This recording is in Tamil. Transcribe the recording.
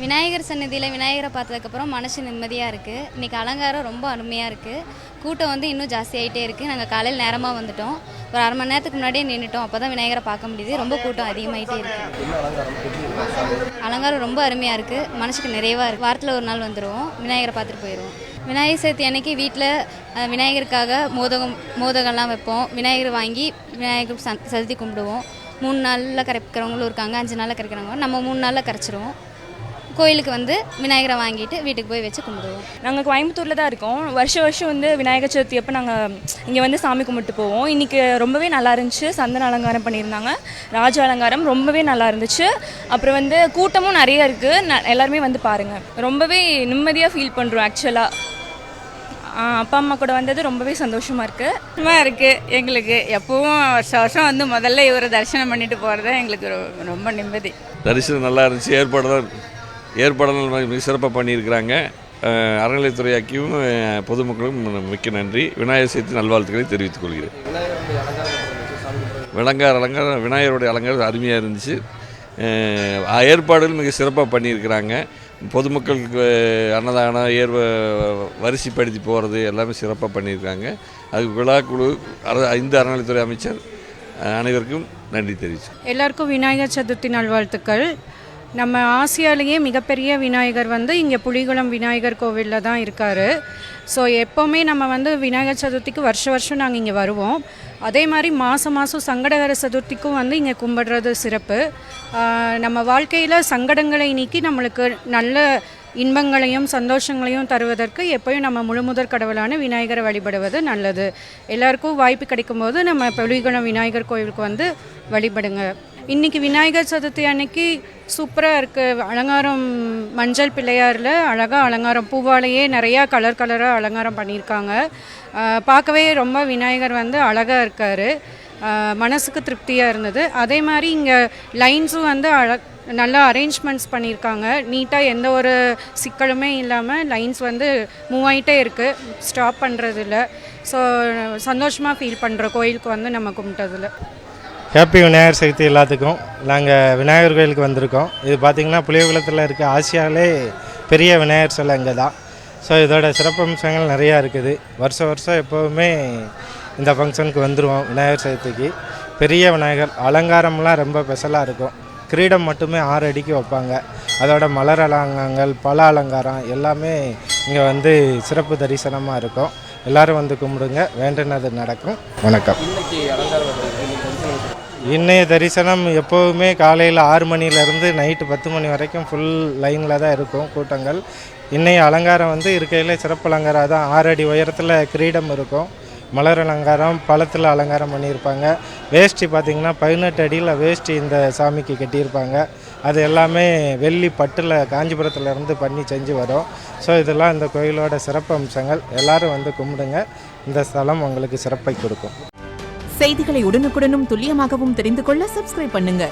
விநாயகர் சன்னதியில் விநாயகரை பார்த்ததுக்கப்புறம் மனசு நிம்மதியாக இருக்குது. இன்றைக்கி அலங்காரம் ரொம்ப அருமையாக இருக்குது. கூட்டம் வந்து இன்னும் ஜாஸ்தியாகிட்டே இருக்குது. நாங்கள் காலையில் நேரமாக வந்துட்டோம். ஒரு அரை மணி நேரத்துக்கு முன்னாடியே நின்றுட்டோம். அப்போ தான் விநாயகரை பார்க்க முடியுது. ரொம்ப கூட்டம் அதிகமாகிட்டே இருக்குது. அலங்காரம் ரொம்ப அருமையாக இருக்குது. மனசுக்கு நிறைவாக இருக்குது. வாரத்தில் ஒரு நாள் வந்துடுவோம், விநாயகரை பார்த்துட்டு போயிடுவோம். விநாயகர் சதுர்த்தி அன்னைக்கு வீட்டில் விநாயகருக்காக மோதகம்லாம் வைப்போம். விநாயகர் வாங்கி விநாயகர் சதுர்த்தி கும்பிடுவோம். 3 நாளில் கரைக்கிறவங்களும் இருக்காங்க, 5 நாளில் கரைக்கிறவங்க. நம்ம 3 நாளில் கரைச்சிருவோம். கோயிலுக்கு வந்து விநாயகரை வாங்கிட்டு வீட்டுக்கு போய் வச்சு கும்பிடுவோம். நாங்கள் கோயம்புத்தூரில் தான் இருக்கோம். வருஷம் வந்து விநாயகர் சதுர்த்தி அப்போ நாங்கள் இங்கே வந்து சாமி கும்பிட்டு போவோம். இன்றைக்கி ரொம்பவே நல்லா இருந்துச்சு. சந்தன அலங்காரம் பண்ணியிருந்தாங்க, ராஜ அலங்காரம் ரொம்பவே நல்லா இருந்துச்சு. அப்புறம் வந்து கூட்டமும் நிறைய இருக்குது. எல்லாருமே வந்து பாருங்கள். ரொம்பவே நிம்மதியாக ஃபீல் பண்ணுறோம். ஆக்சுவலாக அப்பா அம்மா கூட வந்தது ரொம்பவே சந்தோஷமாக இருக்குது எங்களுக்கு. எப்பவும் வருஷம் வந்து முதல்ல இவரை தரிசனம் பண்ணிட்டு போகிறது எங்களுக்கு ரொம்ப நிம்மதி. தரிசனம் நல்லா இருந்துச்சு. ஏற்பாடுகள் மிக சிறப்பாக பண்ணியிருக்கிறாங்க. அறநிலையத்துறையாக்கியும் பொதுமக்களும் மிக்க நன்றி. விநாயகர் சதுர்த்தி நல்வாழ்த்துக்களை தெரிவித்துக் கொள்கிறேன். விநாயகருடைய அலங்காரம் அருமையாக இருந்துச்சு. ஏற்பாடுகள் மிக சிறப்பாக பண்ணியிருக்கிறாங்க. பொதுமக்களுக்கு அன்னதானம் வரிசைப்படுத்தி போகிறது எல்லாமே சிறப்பாக பண்ணியிருக்காங்க. அதுக்கு விழாக்குழு இந்த அறநிலையத்துறை அமைச்சர் அனைவருக்கும் நன்றி தெரிவிச்சு. எல்லாருக்கும் விநாயகர் சதுர்த்தி நல்வாழ்த்துக்கள். நம்ம ஆசியாலேயே மிகப்பெரிய விநாயகர் வந்து இங்கே புலிகுளம் விநாயகர் கோவிலில் தான் இருக்கார். ஸோ எப்போவுமே நம்ம வந்து விநாயகர் சதுர்த்திக்கு வருஷம் நாங்கள் இங்கே வருவோம். அதே மாதிரி மாதம் சங்கடகர சதுர்த்திக்கும் வந்து இங்கே கும்பிடுறது சிறப்பு. நம்ம வாழ்க்கையில் சங்கடங்களை நீக்கி நம்மளுக்கு நல்ல இன்பங்களையும் சந்தோஷங்களையும் தருவதற்கு எப்போயும் நம்ம முழுமுதற் கடவுளான விநாயகரை வழிபடுவது நல்லது. எல்லாருக்கும் வாய்ப்பு கிடைக்கும்போது நம்ம புலிகுளம் விநாயகர் கோவிலுக்கு வந்து வழிபடுங்க. இன்றைக்கி விநாயகர் சதுர்த்தி அன்னைக்கு சூப்பராக இருக்குது. அலங்காரம் மஞ்சள் பிள்ளையாரில் அழகாக அலங்காரம் பூவாலேயே நிறையா கலராக அலங்காரம் பண்ணியிருக்காங்க. பார்க்கவே ரொம்ப விநாயகர் வந்து அழகாக இருக்கார். மனசுக்கு திருப்தியாக இருந்தது. அதே மாதிரி இங்கே லைன்ஸும் வந்து நல்லா அரேஞ்ச்மெண்ட்ஸ் பண்ணியிருக்காங்க. நீட்டாக எந்த ஒரு சிக்கலுமே இல்லாமல் லைன்ஸ் வந்து மூவ் ஆகிட்டே இருக்குது, ஸ்டாப் பண்ணுறதில்ல. ஸோ சந்தோஷமாக ஃபீல் பண்ணுறோம் கோயிலுக்கு வந்து நம்ம கும்பிட்டதில். ஹாப்பி விநாயகர் சதுர்த்தி எல்லாத்துக்கும். நாங்கள் விநாயகர் கோயிலுக்கு வந்திருக்கோம். இது பார்த்திங்கன்னா புலியகுளத்தில் இருக்க ஆசியாவிலே பெரிய விநாயகர் சிலை இங்கே தான். ஸோ இதோட சிறப்பம்சங்கள் நிறையா இருக்குது. வருஷம் எப்போவுமே இந்த ஃபங்க்ஷனுக்கு வந்துடுவோம். விநாயகர் சதுர்த்திக்கு பெரிய விநாயகர் அலங்காரம்லாம் ரொம்ப ஸ்பெஷலாக இருக்கும். கிரீடம் மட்டுமே 6 அடிக்கு வைப்பாங்க. அதோட மலர் அலங்காரங்கள், பல அலங்காரம் எல்லாமே இங்கே வந்து சிறப்பு தரிசனமாக இருக்கும். எல்லோரும் வந்து கும்பிடுங்க, வேண்டுனது நடக்கும். வணக்கம். இன்னைய தரிசனம் எப்போவுமே காலையில் 6 மணிலேருந்து நைட்டு 10 மணி வரைக்கும் ஃபுல் லைனில் தான் இருக்கும் கூட்டங்கள். இன்னைய அலங்காரம் வந்து இருக்கையில் சிறப்பு அலங்காரம் தான். 6 அடி உயரத்தில் கிரீடம் இருக்கும், மலர் அலங்காரம், பழத்தில் அலங்காரம் பண்ணியிருப்பாங்க. வேஷ்டி பார்த்திங்கன்னா 18 அடியில் வேஷ்டி இந்த சாமிக்கு கட்டியிருப்பாங்க. அது எல்லாமே வெள்ளி பட்டில் காஞ்சிபுரத்துலேருந்து பண்ணி செஞ்சு வரும். ஸோ இதெல்லாம் இந்த கோயிலோட சிறப்பு அம்சங்கள். எல்லோரும் வந்து கும்பிடுங்க. இந்த ஸ்தலம் உங்களுக்கு சிறப்பை கொடுக்கும். செய்திகளை உடனுக்குடனும் துல்லியமாகவும் தெரிந்து கொள்ள சப்ஸ்கிரைப் பண்ணுங்க.